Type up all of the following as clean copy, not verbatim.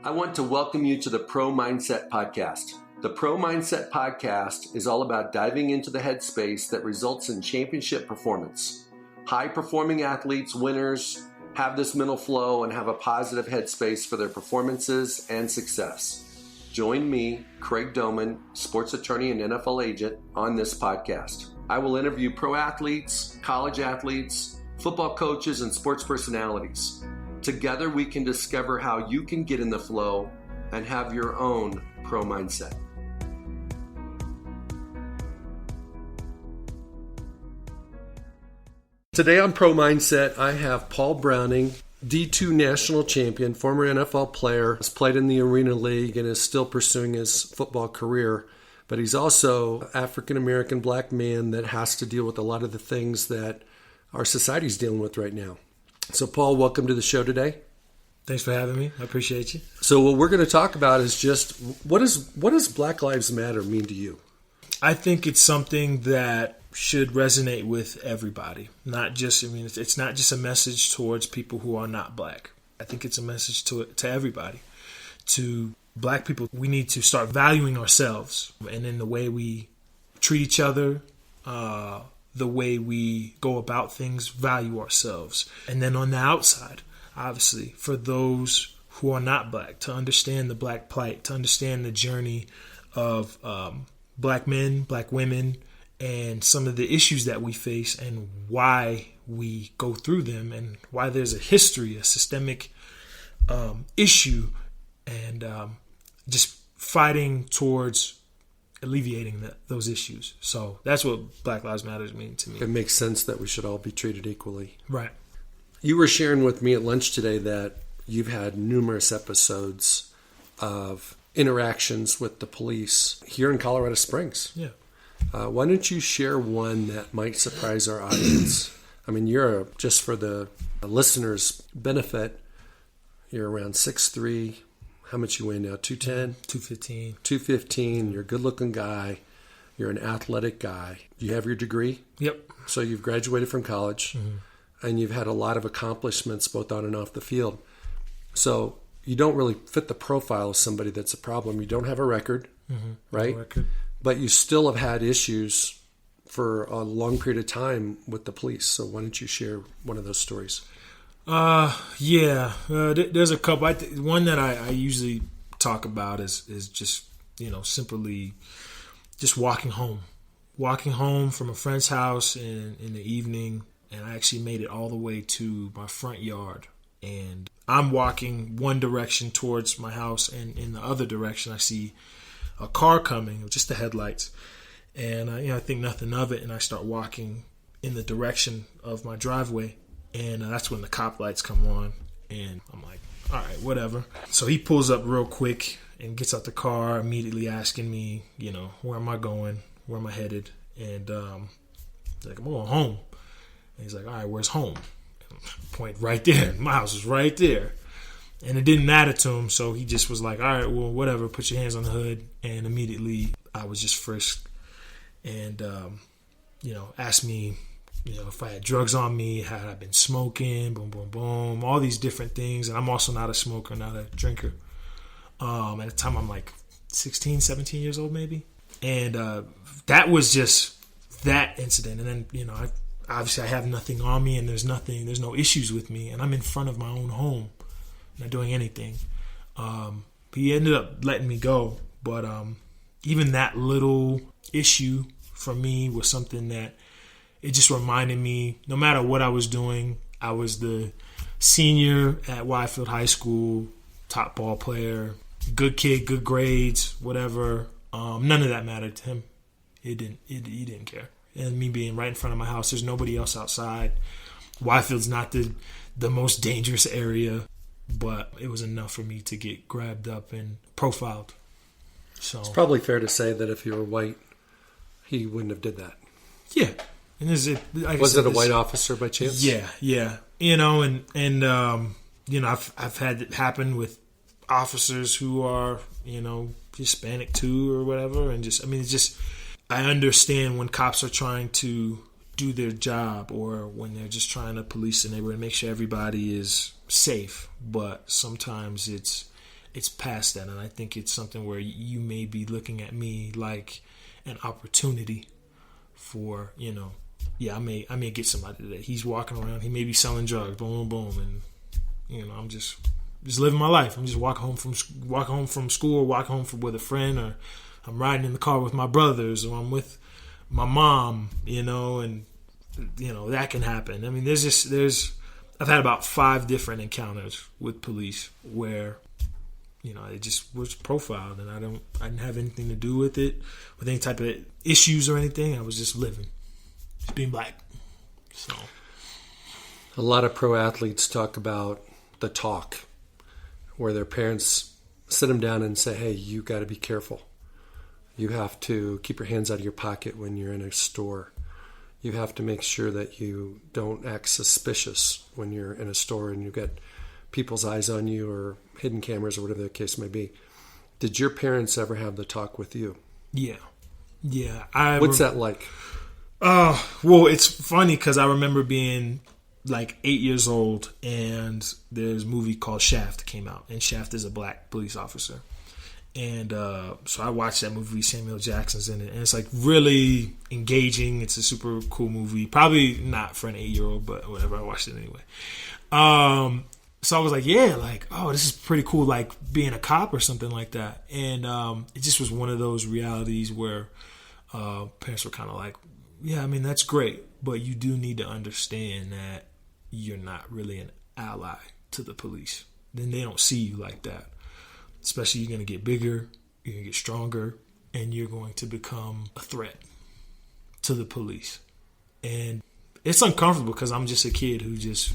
I want to welcome you to the Pro Mindset Podcast. The Pro Mindset Podcast is all about diving into the headspace that results in championship performance. High-performing athletes, winners, have this mental flow and have a positive headspace for their performances and success. Join me, Craig Domann, sports attorney and NFL agent, on this podcast. I will interview pro athletes, college athletes, football coaches, and sports personalities. Together, we can discover how you can get in the flow and have your own pro mindset. Today on Pro Mindset, I have Paul Browning, D2 national champion, former NFL player, has played in the Arena League and is still pursuing his football career. But he's also an African-American black man that has to deal with a lot of the things that our society's dealing with right now. So, Paul, welcome to the show today. Thanks for having me. I appreciate you. So what we're going to talk about is just what does Black Lives Matter mean to you? I think it's something that should resonate with everybody. It's not just a message towards people who are not black. I think it's a message to everybody. To black people, we need to start valuing ourselves and in the way we treat each other, the way we go about things, value ourselves. And then on the outside, obviously, for those who are not black, to understand the black plight, to understand the journey of black men, black women, and some of the issues that we face and why we go through them and why there's a history, a systemic issue, and just fighting towards alleviating those issues. So that's what Black Lives Matter mean to me. It makes sense that we should all be treated equally. Right. You were sharing with me at lunch today that you've had numerous episodes of interactions with the police here in Colorado Springs. Yeah. Why don't you share one that might surprise our audience? I mean, just for the listeners' benefit, you're around 6'3". How much you weigh now? 210? 215. 215. You're a good-looking guy. You're an athletic guy. You have your degree? Yep. So you've graduated from college, and you've had a lot of accomplishments both on and off the field. So you don't really fit the profile of somebody that's a problem. You don't have a record, right? No record. But you still have had issues for a long period of time with the police. So why don't you share one of those stories? There's a couple. One that I usually talk about is just, simply just walking home from a friend's house in the evening. And I actually made it all the way to my front yard. And I'm walking one direction towards my house, and in the other direction, I see a car coming, just the headlights. And I think nothing of it, and I start walking in the direction of my driveway. And that's when the cop lights come on, and I'm like, all right, whatever. So he pulls up real quick and gets out the car, immediately asking me, where am I going? Where am I headed? And he's like, I'm going home. And he's like, all right, where's home? And I point right there. My house is right there. And it didn't matter to him, so he just was like, all right, well, whatever, put your hands on the hood. And immediately I was just frisked and, asked me, if I had drugs on me, had I been smoking, boom, boom, boom, all these different things. And I'm also not a smoker, not a drinker. At the time, I'm like 16, 17 years old maybe. And that was just that incident. And then, obviously I have nothing on me, and there's no issues with me. And I'm in front of my own home, not doing anything. He ended up letting me go. But even that little issue for me was something that it just reminded me, no matter what I was doing, I was the senior at Wyfield High School, top ball player, good kid, good grades, whatever. None of that mattered to him. He didn't care. And me being right in front of my house, there's nobody else outside. Wyfield's not the most dangerous area, but it was enough for me to get grabbed up and profiled. So it's probably fair to say that if you were white, he wouldn't have did that. Yeah. And was it a white officer by chance? Yeah. I've had it happen with officers who are, Hispanic too or whatever. And I understand when cops are trying to do their job or when they're just trying to police the neighborhood and make sure everybody is safe. But sometimes it's it's past that. And I think it's something where you may be looking at me like an opportunity for, I may get somebody today. He's walking around, he may be selling drugs, boom, boom, and I'm just living my life. I'm just walking home from school, walking home with a friend, or I'm riding in the car with my brothers, or I'm with my mom, and that can happen. I mean, I've had about 5 different encounters with police where, it just was profiled, and I didn't have anything to do with it, with any type of issues or anything. I was just living, just being black. So, a lot of pro athletes talk about the talk, where their parents sit them down and say, "Hey, you got to be careful. You have to keep your hands out of your pocket when you're in a store. You have to make sure that you don't act suspicious when you're in a store and you get people's eyes on you, or hidden cameras, or whatever the case may be." Did your parents ever have the talk with you? Yeah. What's that like? Well, it's funny because I remember being like 8 years old, and there's a movie called Shaft came out, and Shaft is a black police officer. And so I watched that movie. Samuel Jackson's in it, and it's like really engaging. It's a super cool movie. Probably not for an 8-year-old, but whatever. I watched it anyway. So I was like, yeah, like, oh, this is pretty cool, like being a cop or something like that. And it just was one of those realities where parents were kind of like, yeah, I mean, that's great, but you do need to understand that you're not really an ally to the police. Then they don't see you like that. Especially, you're going to get bigger, you're going to get stronger, and you're going to become a threat to the police. And it's uncomfortable because I'm just a kid who just,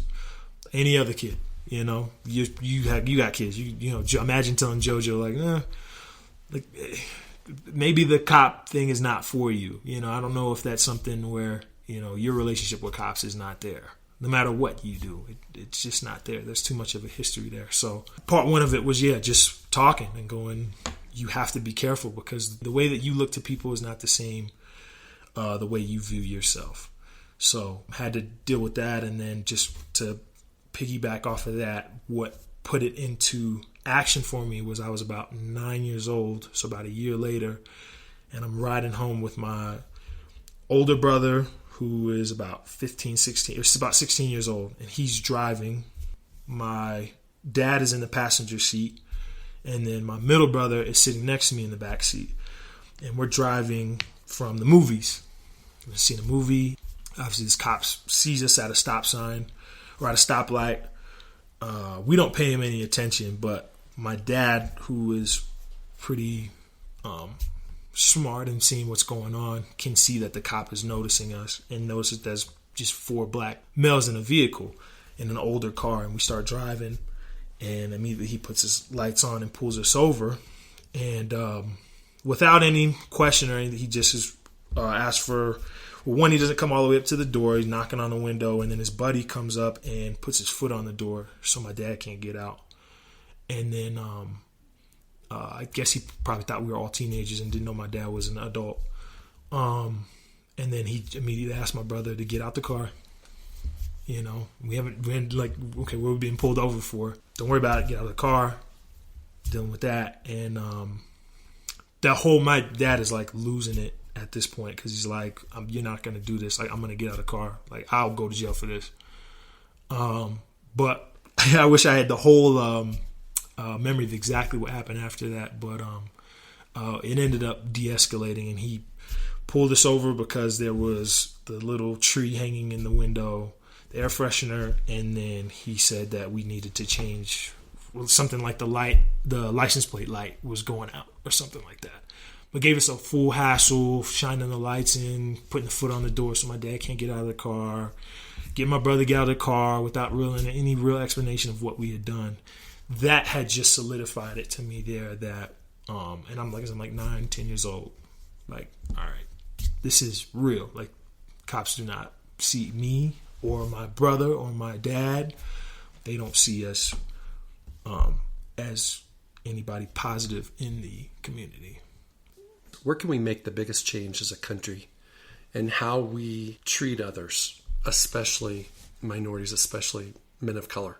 any other kid, you got kids. Imagine telling JoJo like maybe the cop thing is not for you. I don't know if that's something where, your relationship with cops is not there. No matter what you do, it's just not there. There's too much of a history there. So part one of it was, just talking and going, you have to be careful because the way that you look to people is not the same the way you view yourself. So I had to deal with that. And then just to piggyback off of that, what put it into action for me was I was about 9 years old, so about a year later, and I'm riding home with my older brother, who is about 15, 16, it's about 16 years old, and he's driving. My dad is in the passenger seat, and then my middle brother is sitting next to me in the back seat. And we're driving from the movies. We've seen a movie. Obviously, this cop sees us at a stop sign or at a stoplight. We don't pay him any attention, but my dad, who is pretty smart and seeing what's going on, can see that the cop is noticing us and notices there's just 4 black males in a vehicle in an older car. And we start driving, and immediately he puts his lights on and pulls us over. And without any question or anything, he just asks for, one, he doesn't come all the way up to the door. He's knocking on the window, and then his buddy comes up and puts his foot on the door so my dad can't get out. And then I guess he probably thought we were all teenagers and didn't know my dad was an adult. And then he immediately asked my brother to get out the car. We haven't been like, okay, what are we being pulled over for? Don't worry about it. Get out of the car. Dealing with that. And my dad is like losing it at this point because he's like, you're not going to do this. Like, I'm going to get out of the car. Like, I'll go to jail for this. But I wish I had the whole memory of exactly what happened after that, but it ended up de-escalating, and he pulled us over because there was the little tree hanging in the window, the air freshener, and then he said that we needed to change something like the license plate light was going out or something like that. But gave us a full hassle, shining the lights in, putting the foot on the door so my dad can't get out of the car, get my brother get out of the car without any real explanation of what we had done. That had just solidified it to me there that, and I'm like 9, 10 years old. Like, all right, this is real. Like, cops do not see me or my brother or my dad. They don't see us as anybody positive in the community. Where can we make the biggest change as a country in how we treat others, especially minorities, especially men of color?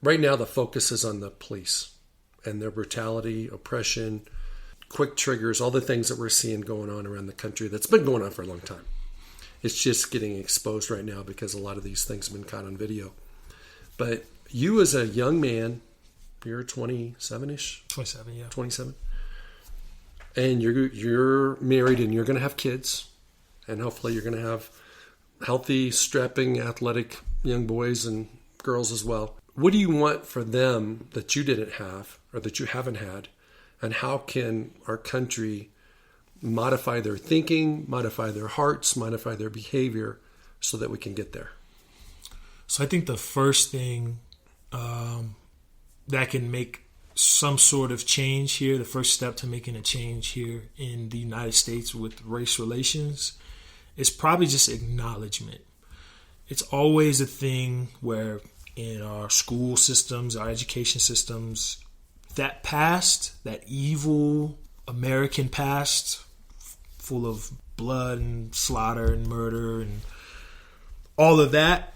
Right now, the focus is on the police and their brutality, oppression, quick triggers, all the things that we're seeing going on around the country that's been going on for a long time. It's just getting exposed right now because a lot of these things have been caught on video. But you as a young man, you're 27-ish? 27, yeah. 27. And you're married and you're going to have kids. And hopefully you're going to have healthy, strapping, athletic young boys and girls as well. What do you want for them that you didn't have or that you haven't had? And how can our country modify their thinking, modify their hearts, modify their behavior so that we can get there? So I think the first thing that can make some sort of change here, the first step to making a change here in the United States with race relations, is probably just acknowledgement. It's always a thing where in our school systems, our education systems, that past, that evil American past, full of blood and slaughter and murder and all of that,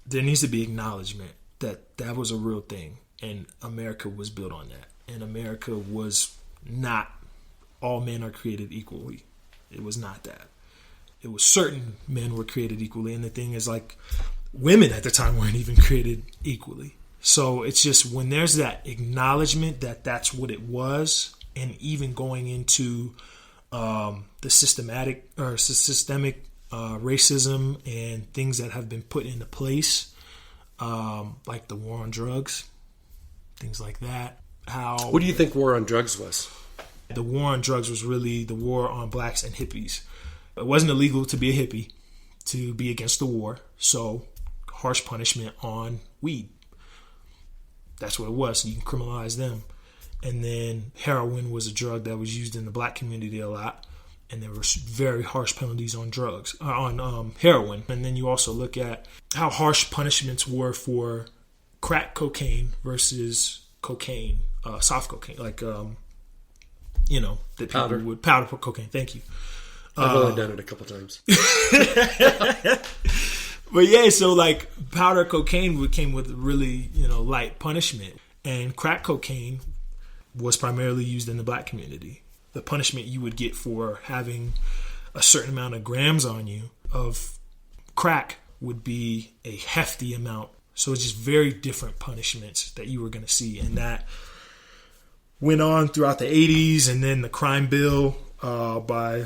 there needs to be acknowledgement that that was a real thing. And America was built on that. And America was not all men are created equally. It was not that. It was certain men were created equally. And the thing is, like, women at the time weren't even created equally. So it's just when there's that acknowledgement that that's what it was, and even going into the systemic racism and things that have been put into place, like the war on drugs, things like that. What do you think war on drugs was? The war on drugs was really the war on blacks and hippies. It wasn't illegal to be a hippie, to be against the war. So harsh punishment on weed. That's what it was. So you can criminalize them. And then heroin was a drug that was used in the black community a lot. And there were very harsh penalties on drugs, on heroin. And then you also look at how harsh punishments were for crack cocaine versus cocaine, soft cocaine, like, that powder. Powder cocaine. Thank you. I've only done it a couple times. But yeah, so like powder cocaine came with really, light punishment. And crack cocaine was primarily used in the black community. The punishment you would get for having a certain amount of grams on you of crack would be a hefty amount. So it's just very different punishments that you were going to see. And that went on throughout the 80s. And then the crime bill by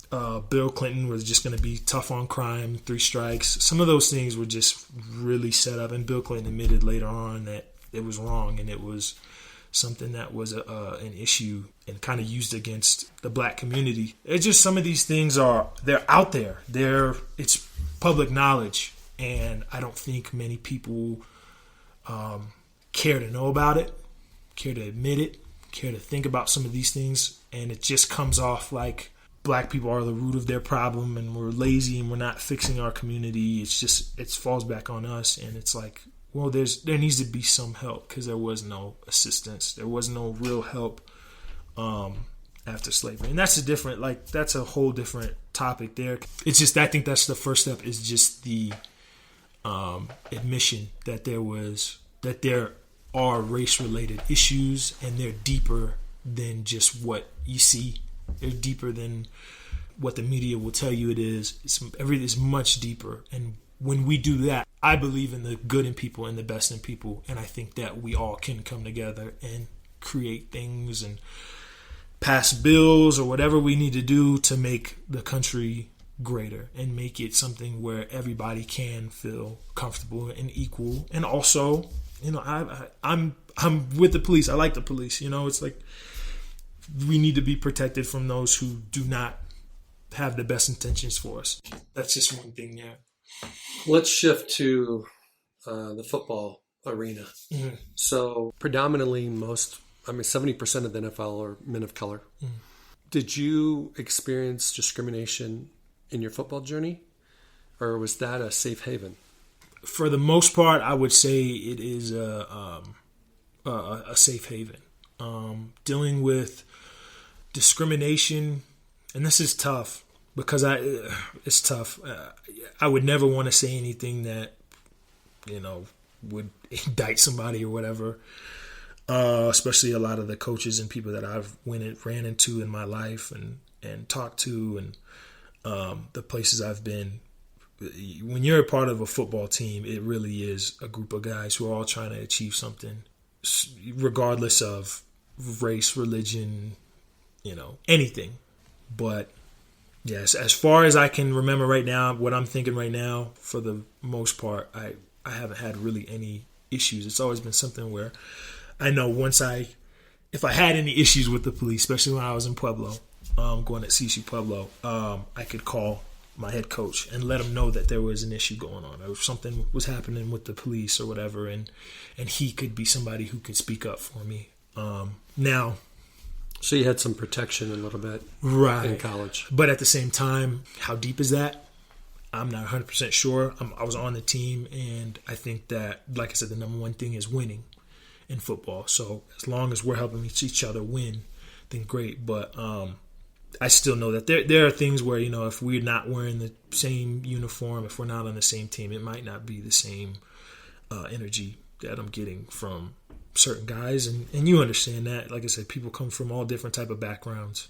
Bill Clinton was just going to be tough on crime, 3 strikes. Some of those things were just really set up. And Bill Clinton admitted later on that it was wrong and it was something that was an issue and kind of used against the black community. It's just some of these things they're out there. It's public knowledge. And I don't think many people care to know about it, care to admit it, care to think about some of these things. And it just comes off like black people are the root of their problem and we're lazy and we're not fixing our community. It's just, it falls back on us. And it's like, well, there needs to be some help because there was no assistance. There was no real help after slavery. And that's that's a whole different topic there. It's just, I think that's the first step, is just the admission that there are race-related issues, and they're deeper than just what you see. They're deeper than what the media will tell you it is. It's much deeper. And when we do that, I believe in the good in people and the best in people. And I think that we all can come together and create things and pass bills or whatever we need to do to make the country greater and make it something where everybody can feel comfortable and equal. And also, I'm with the police. I like the police. It's like we need to be protected from those who do not have the best intentions for us. That's just one thing there. Let's shift to the football arena. Mm-hmm. So predominantly 70% of the NFL are men of color. Mm-hmm. Did you experience discrimination in your football journey, or was that a safe haven? For the most part, I would say it is a safe haven. Dealing with discrimination, and this is tough because it's tough. I would never want to say anything that would indict somebody or whatever. especially a lot of the coaches and people that I've ran into in my life and talked to, and the places I've been. When you're a part of a football team, it really is a group of guys who are all trying to achieve something, regardless of race, religion, anything. But yes, as far as I can remember right now, what I'm thinking right now, for the most part, I haven't had really any issues. It's always been something where I know if I had any issues with the police, especially when I was in Pueblo, going at CSU Pueblo, I could call my head coach and let him know that there was an issue going on, or something was happening with the police or whatever, and he could be somebody who could speak up for me. Now, so you had some protection a little bit, right, in college, but at the same time, how deep is that? I'm not 100% sure. I was on the team, and I think that, like I said, the number one thing is winning in football. So as long as we're helping each other win, then great. But I still know that there are things where, if we're not wearing the same uniform, if we're not on the same team, it might not be the same energy that I'm getting from certain guys. And you understand that. Like I said, people come from all different type of backgrounds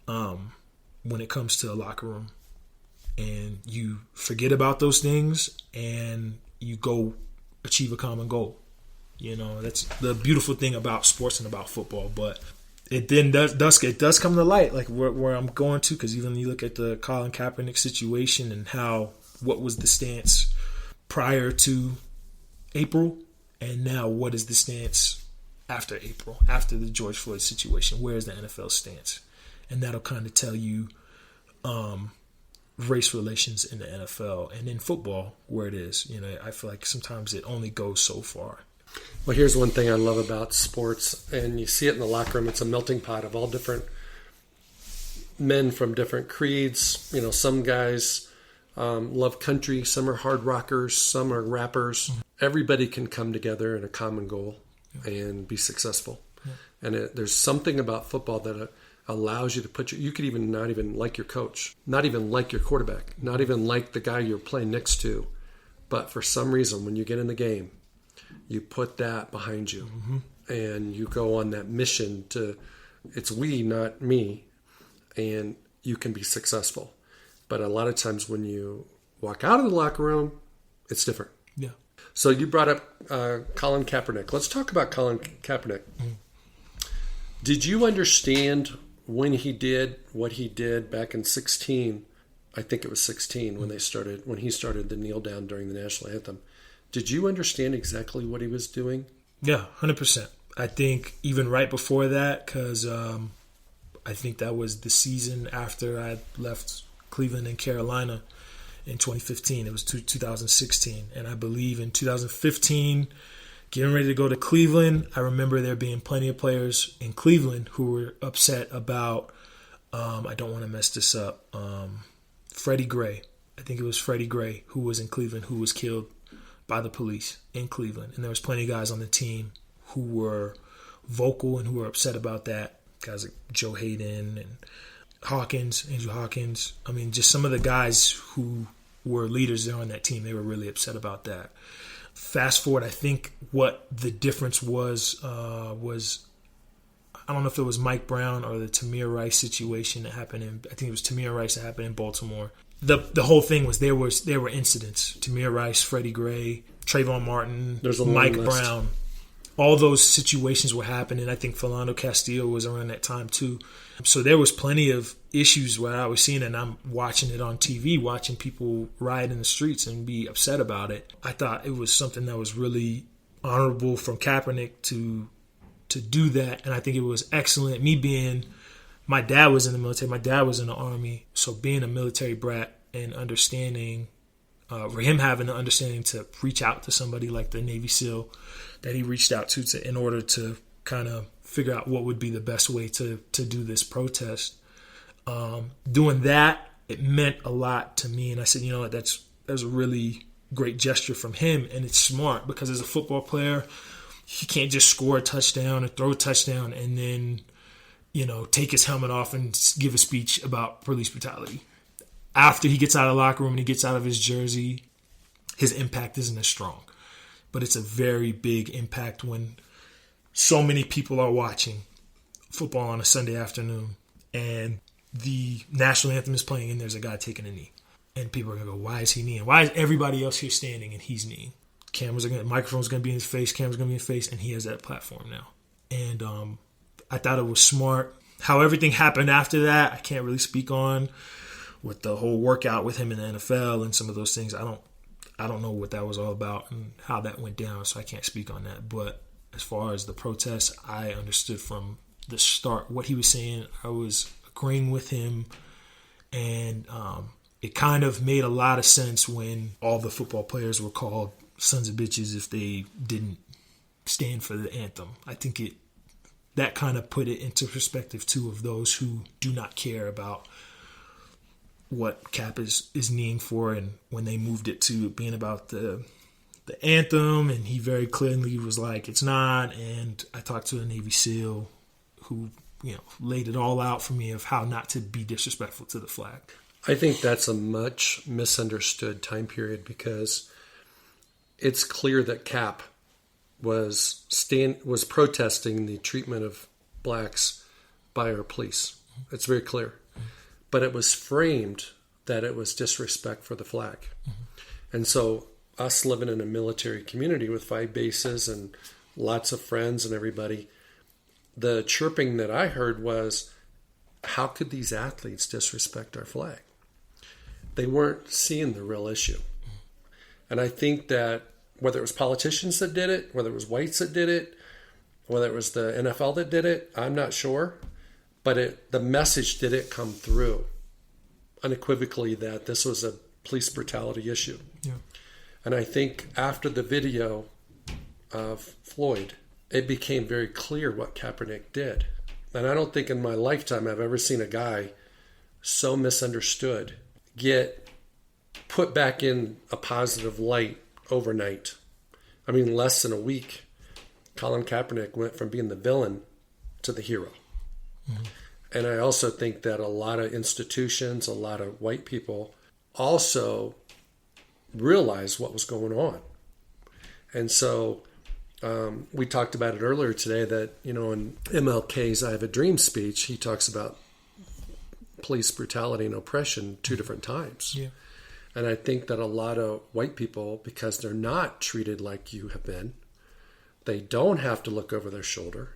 when it comes to a locker room. And you forget about those things and you go achieve a common goal. That's the beautiful thing about sports and about football. But it then does come to light, like where I'm going to, because even you look at the Colin Kaepernick situation and what was the stance prior to April, and now what is the stance after April, after the George Floyd situation? Where is the NFL stance? And that'll kind of tell you race relations in the NFL and in football where it is. I feel like sometimes it only goes so far. Well, here's one thing I love about sports, and you see it in the locker room. It's a melting pot of all different men from different creeds. Some guys love country, some are hard rockers, some are rappers. Mm-hmm. Everybody can come together in a common goal and be successful. Yeah. And there's something about football that allows you to you could even not even like your coach, not even like your quarterback, not even like the guy you're playing next to. But for some reason, when you get in the game, you put that behind you, mm-hmm. and you go on that mission it's we, not me, and you can be successful. But a lot of times when you walk out of the locker room, it's different. Yeah. So you brought up Colin Kaepernick. Let's talk about Colin Kaepernick. Mm-hmm. Did you understand when he did what he did back in 16? I think it was 16 when he started the kneel down during the national anthem. Did you understand exactly what he was doing? Yeah, 100%. I think even right before that, because I think that was the season after I left Cleveland and Carolina in 2015. It was 2016. And I believe in 2015, getting ready to go to Cleveland, I remember there being plenty of players in Cleveland who were upset about, I don't want to mess this up, Freddie Gray. I think it was Freddie Gray who was in Cleveland, who was killed by the police in Cleveland. And there was plenty of guys on the team who were vocal and who were upset about that. Guys like Joe Hayden and Andrew Hawkins. I mean, just some of the guys who were leaders there on that team, they were really upset about that. Fast forward, I think what the difference was I don't know if it was Mike Brown or the Tamir Rice situation that happened I think it was Tamir Rice that happened in Baltimore. The whole thing was there were incidents. Tamir Rice, Freddie Gray, Trayvon Martin, Mike Brown. All those situations were happening. I think Philando Castillo was around that time too. So there was plenty of issues where I was seeing it, and I'm watching it on TV, watching people riot in the streets and be upset about it. I thought it was something that was really honorable from Kaepernick to do that, and I think it was excellent. My dad was in the military. My dad was in the Army. So being a military brat and understanding, for him having the understanding to reach out to somebody like the Navy SEAL that he reached out to in order to kind of figure out what would be the best way to do this protest. Doing that, it meant a lot to me. And I said, that was a really great gesture from him. And it's smart because as a football player, he can't just score a touchdown or throw a touchdown and then take his helmet off and give a speech about police brutality. After he gets out of the locker room and he gets out of his jersey, his impact isn't as strong. But it's a very big impact when so many people are watching football on a Sunday afternoon and the national anthem is playing and there's a guy taking a knee. And people are going to go, why is he kneeing? Why is everybody else here standing and he's kneeing? Microphone's going to be in his face, camera's going to be in his face, and he has that platform now. And I thought it was smart. How everything happened after that, I can't really speak on. With the whole workout with him in the NFL and some of those things, I don't know what that was all about and how that went down, so I can't speak on that. But as far as the protests, I understood from the start what he was saying. I was agreeing with him, and it kind of made a lot of sense when all the football players were called sons of bitches if they didn't stand for the anthem. I think that kind of put it into perspective too of those who do not care about what Cap is kneeling for, and when they moved it to being about the anthem, and he very clearly was like, it's not. And I talked to a Navy SEAL who laid it all out for me of how not to be disrespectful to the flag. I think that's a much misunderstood time period because it's clear that Cap was protesting the treatment of blacks by our police. It's very clear. But it was framed that it was disrespect for the flag. And so us living in a military community with 5 bases and lots of friends and everybody, the chirping that I heard was, how could these athletes disrespect our flag? They weren't seeing the real issue. And I think that whether it was politicians that did it, whether it was whites that did it, whether it was the NFL that did it, I'm not sure. But the message didn't come through unequivocally that this was a police brutality issue. Yeah. And I think after the video of Floyd, it became very clear what Kaepernick did. And I don't think in my lifetime I've ever seen a guy so misunderstood get put back in a positive light overnight. I mean, less than a week, Colin Kaepernick went from being the villain to the hero. Mm-hmm. And I also think that a lot of institutions, a lot of white people also realized what was going on. And so we talked about it earlier today that, in MLK's I Have a Dream speech, he talks about police brutality and oppression 2 different times. Yeah. And I think that a lot of white people, because they're not treated like you have been, they don't have to look over their shoulder.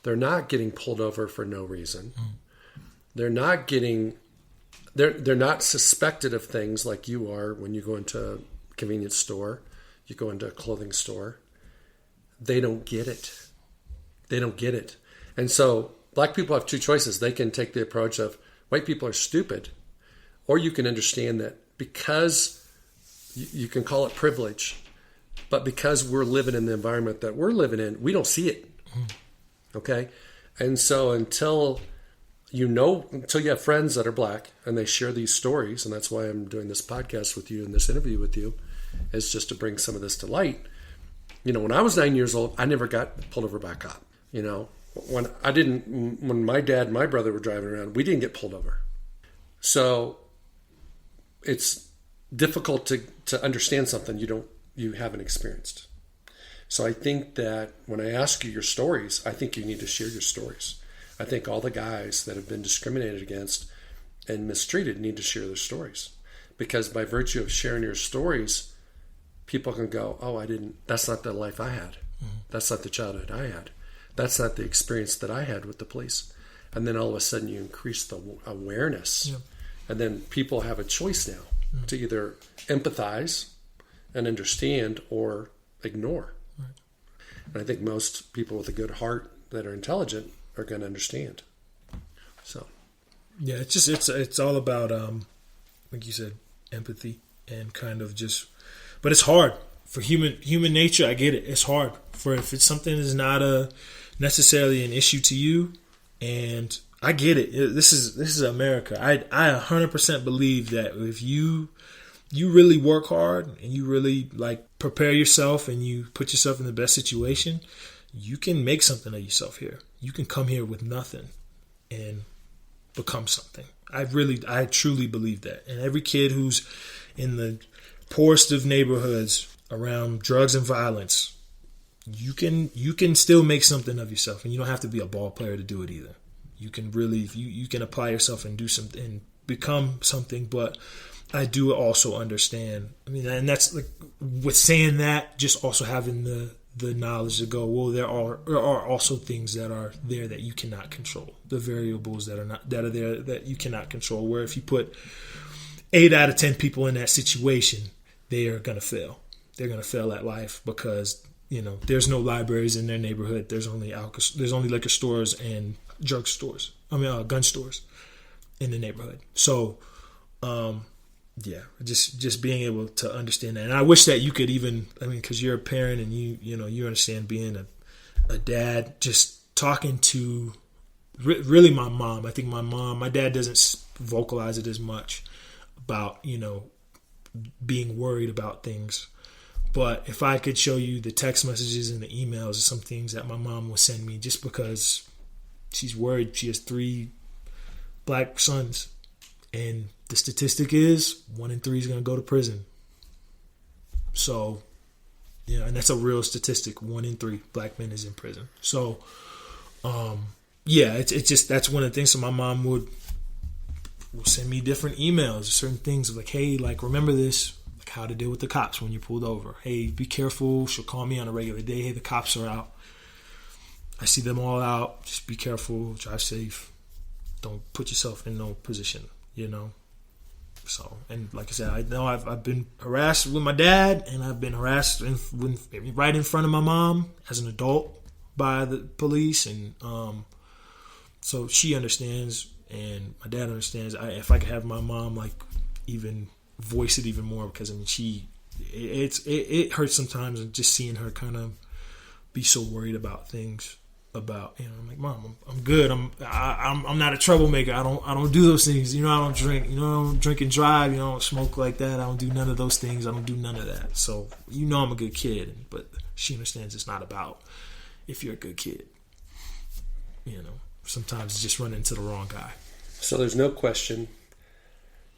They're not getting pulled over for no reason. They're not they're not suspected of things like you are when you go into a convenience store, you go into a clothing store. They don't get it. They don't get it. And so black people have 2 choices. They can take the approach of white people are stupid, or you can understand that because you can call it privilege, but because we're living in the environment that we're living in, we don't see it. Okay? And so until you have friends that are black and they share these stories, and that's why I'm doing this podcast with you and this interview with you, is just to bring some of this to light. When I was 9 years old, I never got pulled over by a cop. When my dad and my brother were driving around, we didn't get pulled over. So it's difficult to understand something you haven't experienced. So I think that when I ask you your stories, I think you need to share your stories. I think all the guys that have been discriminated against and mistreated need to share their stories. Because by virtue of sharing your stories, people can go, that's not the life I had. Mm-hmm. That's not the childhood I had. That's not the experience that I had with the police. And then all of a sudden you increase the awareness. Yeah. And then people have a choice now to either empathize and understand or ignore. Right. And I think most people with a good heart that are intelligent are going to understand. So, yeah, it's all about, like you said, empathy and kind of just, but it's hard for human nature. I get it. It's hard if it's something that's not necessarily an issue to you, and I get it. This is America. I 100% believe that if you really work hard and you really prepare yourself and you put yourself in the best situation, you can make something of yourself here. You can come here with nothing and become something. I truly believe that. And every kid who's in the poorest of neighborhoods around drugs and violence, you can still make something of yourself, and you don't have to be a ball player to do it either. You can really, you can apply yourself and do something and become something. But I do also understand. I mean, and that's like with saying that, just also having the knowledge to go, well, there are also things that are there that you cannot control. The variables that are there that you cannot control. Where if you put 8 out of 10 people in that situation, they are gonna fail. They're gonna fail at life because there's no libraries in their neighborhood. There's only liquor stores and drug stores. Gun stores in the neighborhood. So, just being able to understand that. And I wish that you could even, because you're a parent and you understand being a dad, just talking to really my mom. I think my dad doesn't vocalize it as much about, being worried about things. But if I could show you the text messages and the emails and some things that my mom would send me just because she's worried. She has 3 black sons. And the statistic is 1 in 3 is going to go to prison. So, and that's a real statistic. 1 in 3 black men is in prison. So, it's just, that's one of the things. So my mom will send me different emails, certain things like, hey, like, remember this, like how to deal with the cops when you're pulled over. Hey, be careful. She'll call me on a regular day. Hey, the cops are out. I see them all out. Just be careful. Drive safe. Don't put yourself in no position, So, and like I said, I know I've been harassed with my dad, and I've been harassed right in front of my mom as an adult by the police, and so she understands, and my dad understands. If I could have my mom like even voice it even more, because it hurts sometimes, and just seeing her kind of be so worried about things. About I'm like, Mom, I'm good. I'm not a troublemaker. I don't do those things. I don't drink. I don't drink and drive. I don't smoke like that. I don't do none of those things. I don't do none of that. So I'm a good kid. But she understands it's not about if you're a good kid. Sometimes just run into the wrong guy. So there's no question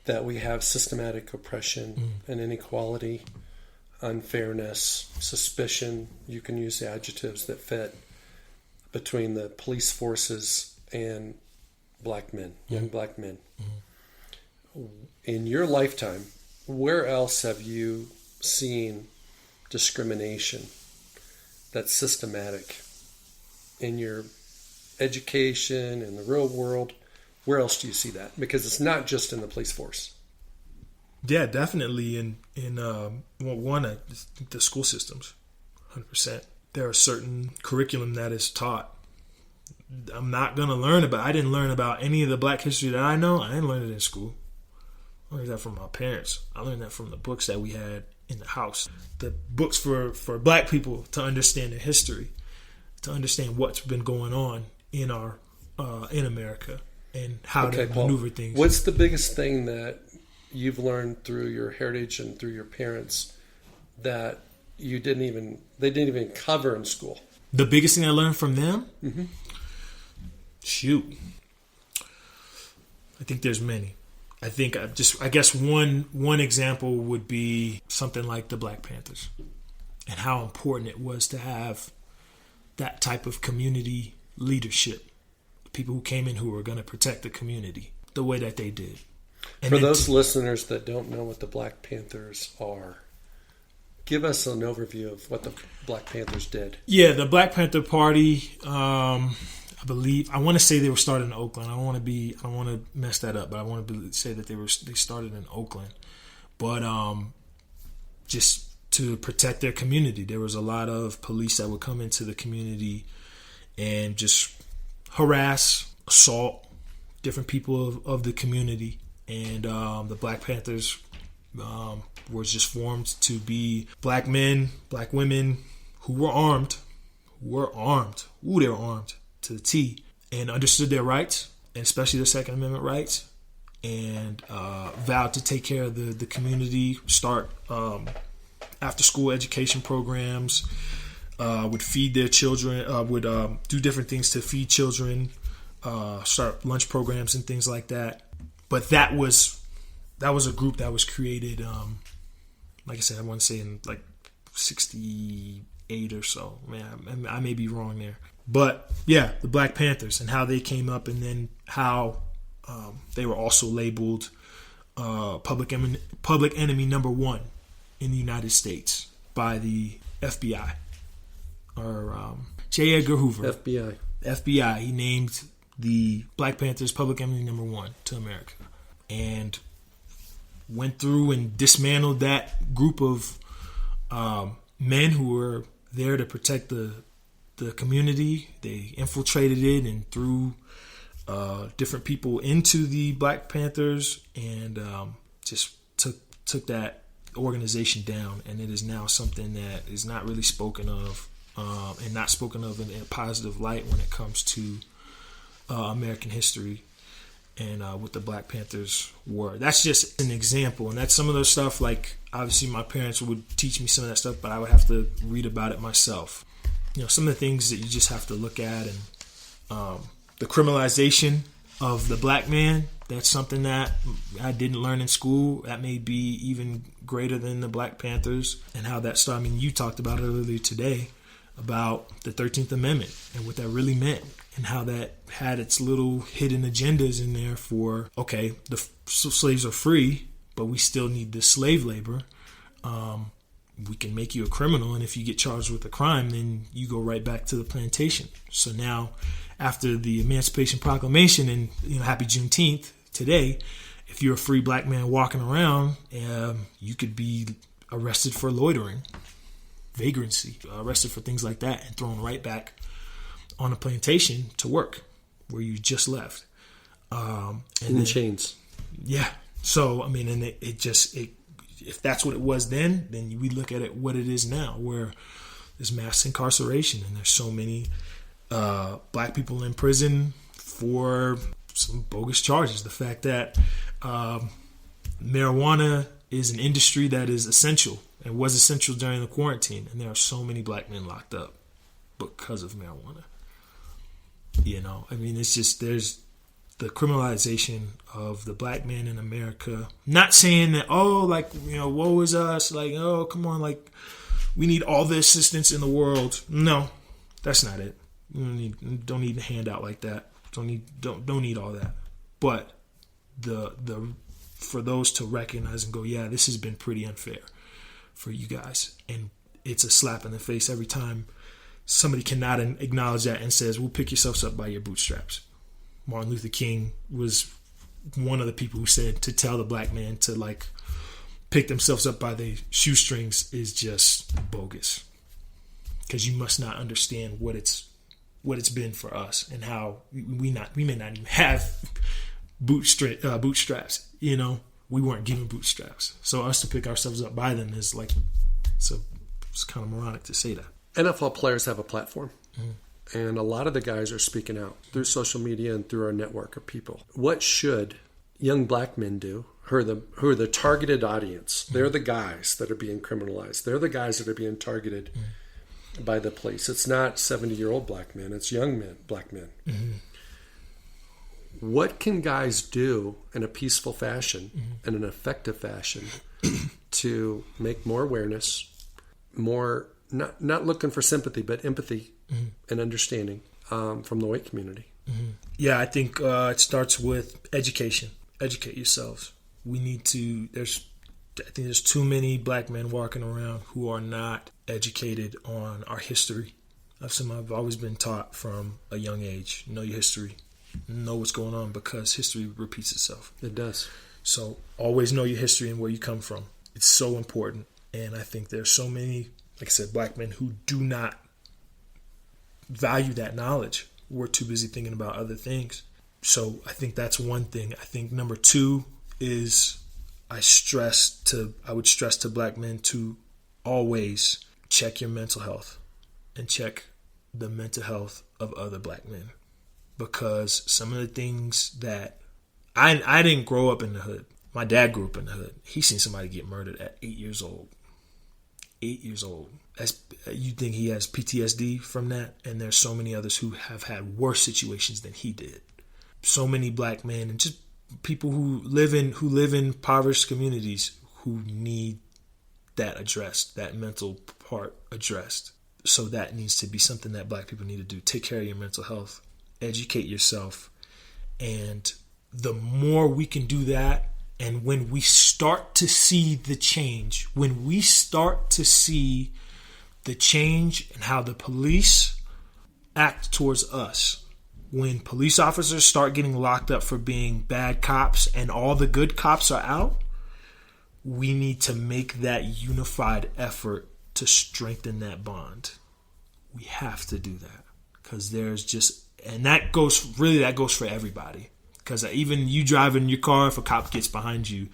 that we have systematic oppression and inequality, unfairness, suspicion. You can use the adjectives that fit. Between the police forces and black men, young black men. In your lifetime, where else have you seen discrimination that's systematic in your education, in the real world? Where else do you see that? Because it's not just in the police force. Yeah, definitely in the school systems, 100%. There are certain curriculum that is taught. I'm not going to learn about. I didn't learn about any of the black history that I know. I didn't learn it in school. I learned that from my parents. I learned that from the books that we had in the house. The books for black people to understand their history, to understand what's been going on in our in America and how to maneuver things. What's the biggest thing that you've learned through your heritage and through your parents that they didn't even cover in school? The biggest thing I learned from them? Mm-hmm. Shoot. I think there's many. I guess one example would be something like the Black Panthers and how important it was to have that type of community leadership. People who came in who were going to protect the community the way that they did. And for those listeners that don't know what the Black Panthers are, give us an overview of what the Black Panthers did. Yeah, the Black Panther Party, I want to say they were started in Oakland. I don't want to mess that up, but I want to say that they started in Oakland. But just to protect their community, there was a lot of police that would come into the community and just harass, assault different people of the community. And the Black Panthers was just formed to be black men, black women who were armed. Ooh, they were armed to the T, and understood their rights, and especially their Second Amendment rights, and vowed to take care of the community, start after-school education programs, would feed their children, would do different things to feed children, start lunch programs and things like that. But that was a group that was created, like I said, I want to say in like 60, 8 or so. Man, I may be wrong there. But yeah, the Black Panthers and how they came up, and then how they were also labeled public enemy number one in the United States by the FBI. Or J. Edgar Hoover. FBI. He named the Black Panthers public enemy number one to America. And went through and dismantled that group of men who were there to protect the community. They infiltrated it and threw different people into the Black Panthers, and just took that organization down. And it is now something that is not really spoken of, and not spoken of in a positive light when it comes to American history and what the Black Panthers were. That's just an example, and that's some of those stuff. Like, obviously my parents would teach me some of that stuff, but I would have to read about it myself. Some of the things that you just have to look at, and the criminalization of the black man, that's something that I didn't learn in school. That may be even greater than the Black Panthers, and how that started. I mean, you talked about it earlier today about the 13th Amendment and what that really meant, and how that had its little hidden agendas in there for, okay, the slaves are free, but we still need this slave labor. We can make you a criminal, and if you get charged with a crime, then you go right back to the plantation. So now, after the Emancipation Proclamation and Happy Juneteenth today, if you're a free black man walking around, you could be arrested for loitering, vagrancy, arrested for things like that, and thrown right back on a plantation to work where you just left. In chains. Yeah. So, I mean, and it if that's what it was then we look at it what it is now, where there's mass incarceration and there's so many black people in prison for some bogus charges. The fact that marijuana is an industry that is essential and was essential during the quarantine, and there are so many black men locked up because of marijuana. I mean, it's just, there's the criminalization of the black man in America. Not saying that, woe is us, like, oh, come on, like, we need all the assistance in the world. No, that's not it. We don't need a handout like that. Don't need all that. But for those to recognize and go, yeah, this has been pretty unfair for you guys, and it's a slap in the face every time somebody cannot acknowledge that and says, well, pick yourselves up by your bootstraps. Martin Luther King was one of the people who said to tell the black man to, like, pick themselves up by their shoestrings is just bogus, because you must not understand what it's been for us, and how we may not even have bootstraps. We weren't given bootstraps, so us to pick ourselves up by them is like, it's kind of moronic to say that. NFL players have a platform. Mm-hmm. And a lot of the guys are speaking out through social media and through our network of people. What should young black men do who are the targeted audience? Mm-hmm. They're the guys that are being criminalized. They're the guys that are being targeted by the police. It's not 70-year-old black men. It's young men, black men. Mm-hmm. What can guys do in a peaceful fashion and an effective fashion to make more awareness, more not looking for sympathy, but empathy and understanding from the white community? Mm-hmm. Yeah, I think it starts with education. Educate yourselves. We need to. I think there's too many black men walking around who are not educated on our history. I've always been taught from a young age, know your history, know what's going on, because history repeats itself. It does. So always know your history and where you come from. It's so important. And I think there's so many, like I said, black men who do not value that knowledge. We're too busy thinking about other things. So I think that's one thing. I think number two is I would stress to black men to always check your mental health and check the mental health of other black men. Because some of the things that I didn't grow up in the hood. My dad grew up in the hood. He seen somebody get murdered at 8 years old. 8 years old. You think he has PTSD from that? And there's so many others who have had worse situations than he did. So many black men and just people who live in impoverished communities who need that addressed, that mental part addressed. So that needs to be something that Black people need to do. Take care of your mental health, educate yourself. And the more we can do that, and when we start to see the change, when we start to see the change in how the police act towards us, when police officers start getting locked up for being bad cops and all the good cops are out, we need to make that unified effort to strengthen that bond. We have to do that, because there's just, and that goes for everybody. Because even you driving your car, if a cop gets behind you,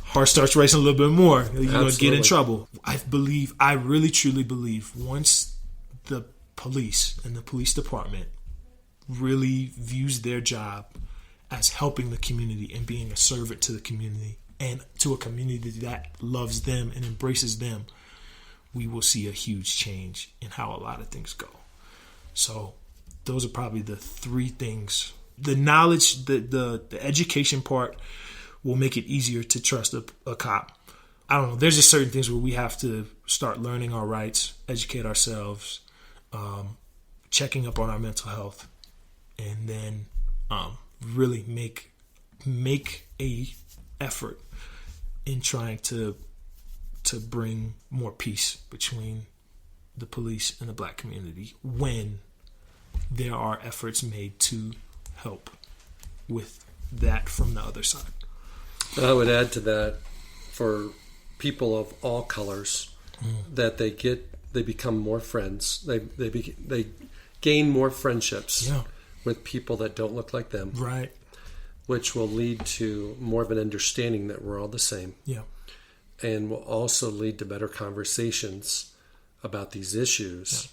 heart starts racing a little bit more. You're going to get in trouble. I really truly believe once the police and the police department really views their job as helping the community and being a servant to the community and to a community that loves them and embraces them, we will see a huge change in how a lot of things go. So those are probably the three things. The knowledge, the education part will make it easier to trust a cop. I don't know. There's just certain things where we have to start learning our rights, educate ourselves, checking up on our mental health, and then really make a effort in trying to bring more peace between the police and the Black community when there are efforts made to help with that from the other side. I would add to that, for people of all colors, that they become more friends. They gain more friendships with people that don't look like them. Right. Which will lead to more of an understanding that we're all the same. Yeah. And will also lead to better conversations about these issues,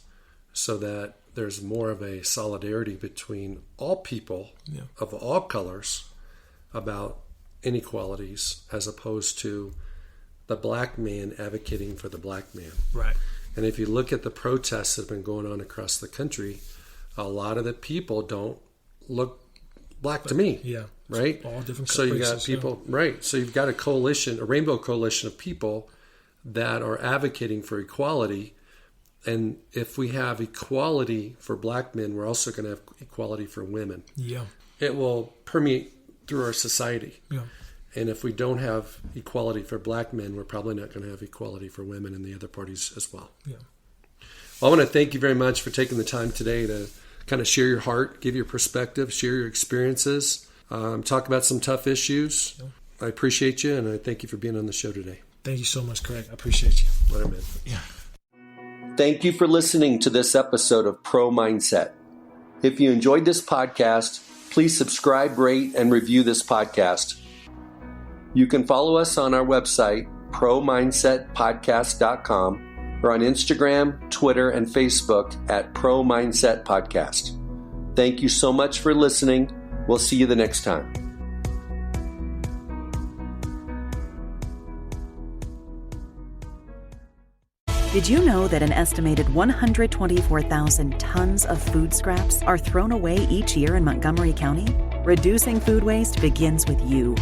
so that there's more of a solidarity between all people of all colors about inequalities, as opposed to the Black man advocating for the Black man. Right. And if you look at the protests that have been going on across the country, a lot of the people don't look Black to me. Yeah. Right? All different so you got people, right. So you've got a coalition, a rainbow coalition of people that are advocating for equality. And if we have equality for Black men, we're also going to have equality for women. Yeah. It will permeate through our society. Yeah. And if we don't have equality for Black men, we're probably not going to have equality for women and the other parties as well. Yeah. Well, I want to thank you very much for taking the time today to kind of share your heart, give your perspective, share your experiences, talk about some tough issues. Yeah. I appreciate you, and I thank you for being on the show today. Thank you so much, Craig. I appreciate you. What I meant. Yeah. Thank you for listening to this episode of Pro Mindset. If you enjoyed this podcast, please subscribe, rate, and review this podcast. You can follow us on our website, promindsetpodcast.com, or on Instagram, Twitter, and Facebook at Pro Mindset Podcast. Thank you so much for listening. We'll see you the next time. Did you know that an estimated 124,000 tons of food scraps are thrown away each year in Montgomery County? Reducing food waste begins with you.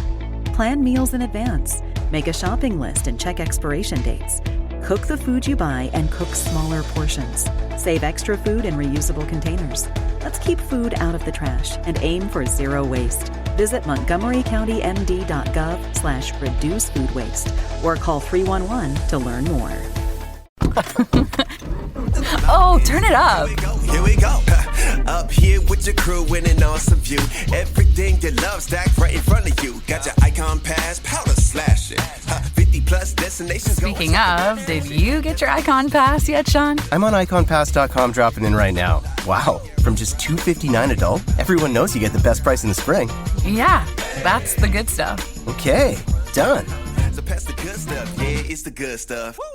Plan meals in advance, make a shopping list and check expiration dates. Cook the food you buy and cook smaller portions. Save extra food in reusable containers. Let's keep food out of the trash and aim for zero waste. Visit montgomerycountymd.gov/reduce food waste or call 311 to learn more. Oh, turn it up. Here we go. Up here with your crew in an awesome view. Everything you love stacked right in front of you. Got your icon pass, powder slash it. 50 plus destinations. Speaking of, did you get your icon pass yet, Sean? I'm on iconpass.com dropping in right now. Wow, from just $2.59 adult, everyone knows you get the best price in the spring. Yeah, that's the good stuff. Okay, done. So pass the good stuff, yeah, it's the good stuff. Woo!